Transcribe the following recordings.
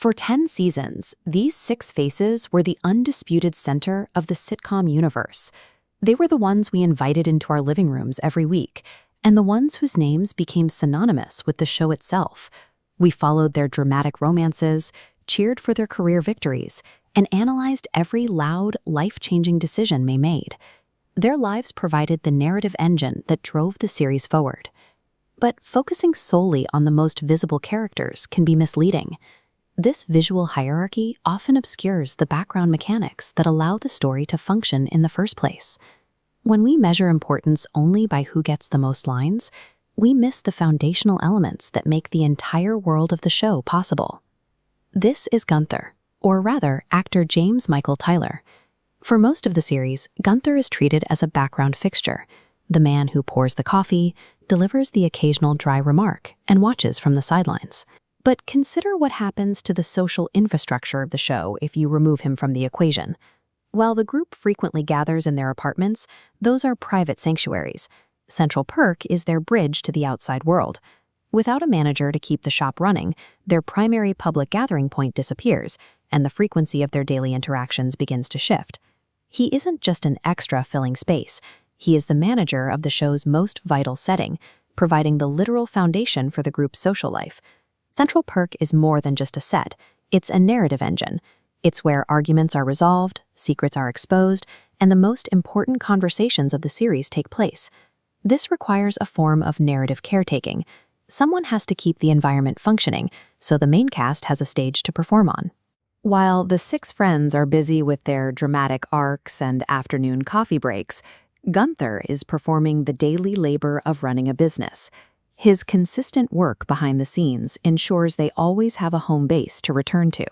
For 10 seasons, these six faces were the undisputed center of the sitcom universe. They were the ones we invited into our living rooms every week, and the ones whose names became synonymous with the show itself. We followed their dramatic romances, cheered for their career victories, and analyzed every loud, life-changing decision they made. Their lives provided the narrative engine that drove the series forward. But focusing solely on the most visible characters can be misleading. This visual hierarchy often obscures the background mechanics that allow the story to function in the first place. When we measure importance only by who gets the most lines, we miss the foundational elements that make the entire world of the show possible. This is Gunther, or rather, actor James Michael Tyler. For most of the series, Gunther is treated as a background fixture, the man who pours the coffee, delivers the occasional dry remark, and watches from the sidelines. But consider what happens to the social infrastructure of the show if you remove him from the equation. While the group frequently gathers in their apartments, those are private sanctuaries. Central Perk is their bridge to the outside world. Without a manager to keep the shop running, their primary public gathering point disappears, and the frequency of their daily interactions begins to shift. He isn't just an extra filling space. He is the manager of the show's most vital setting, providing the literal foundation for the group's social life. Central Perk is more than just a set. It's a narrative engine. It's where arguments are resolved, secrets are exposed, and the most important conversations of the series take place. This requires a form of narrative caretaking. Someone has to keep the environment functioning, so the main cast has a stage to perform on. While the six friends are busy with their dramatic arcs and afternoon coffee breaks, Gunther is performing the daily labor of running a business. His consistent work behind the scenes ensures they always have a home base to return to.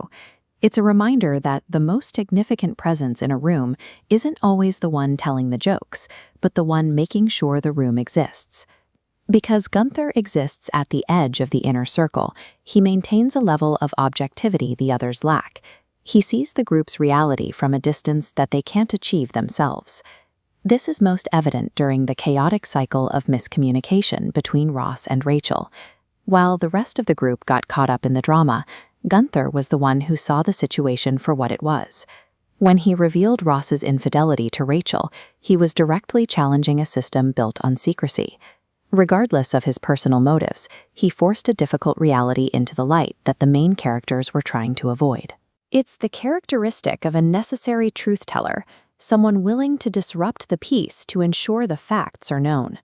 It's a reminder that the most significant presence in a room isn't always the one telling the jokes, but the one making sure the room exists. Because Gunther exists at the edge of the inner circle, he maintains a level of objectivity the others lack. He sees the group's reality from a distance that they can't achieve themselves. This is most evident during the chaotic cycle of miscommunication between Ross and Rachel. While the rest of the group got caught up in the drama, Gunther was the one who saw the situation for what it was. When he revealed Ross's infidelity to Rachel, he was directly challenging a system built on secrecy. Regardless of his personal motives, he forced a difficult reality into the light that the main characters were trying to avoid. It's the characteristic of a necessary truth-teller, someone willing to disrupt the peace to ensure the facts are known.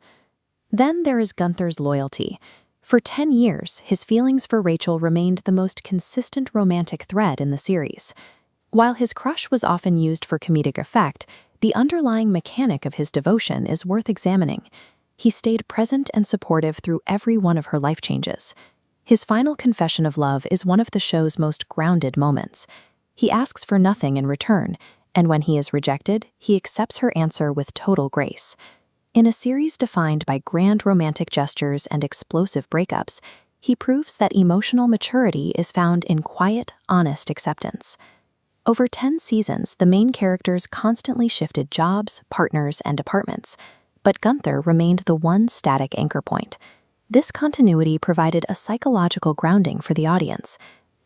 Then there is Gunther's loyalty. For 10 years, his feelings for Rachel remained the most consistent romantic thread in the series. While his crush was often used for comedic effect, the underlying mechanic of his devotion is worth examining. He stayed present and supportive through every one of her life changes. His final confession of love is one of the show's most grounded moments. He asks for nothing in return, and when he is rejected, he accepts her answer with total grace. In a series defined by grand romantic gestures and explosive breakups, he proves that emotional maturity is found in quiet, honest acceptance. Over 10 seasons, the main characters constantly shifted jobs, partners, and apartments, but Gunther remained the one static anchor point. This continuity provided a psychological grounding for the audience.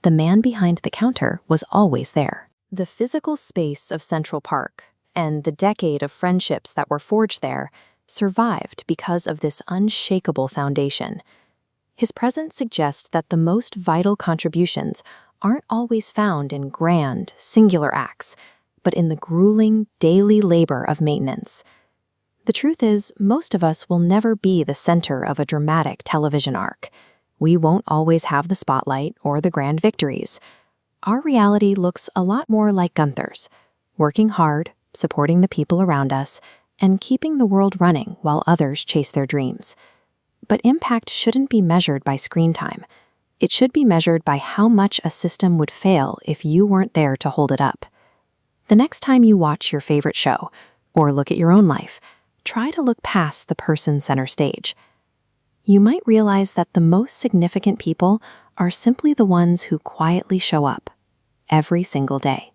The man behind the counter was always there. The physical space of Central Perk and the decade of friendships that were forged there survived because of this unshakable foundation. His presence suggests that the most vital contributions aren't always found in grand, singular acts, but in the grueling, daily labor of maintenance. The truth is, most of us will never be the center of a dramatic television arc. We won't always have the spotlight or the grand victories. Our reality looks a lot more like Gunther's, working hard, supporting the people around us, and keeping the world running while others chase their dreams. But impact shouldn't be measured by screen time. It should be measured by how much a system would fail if you weren't there to hold it up. The next time you watch your favorite show, or look at your own life, try to look past the person center stage. You might realize that the most significant people are simply the ones who quietly show up every single day.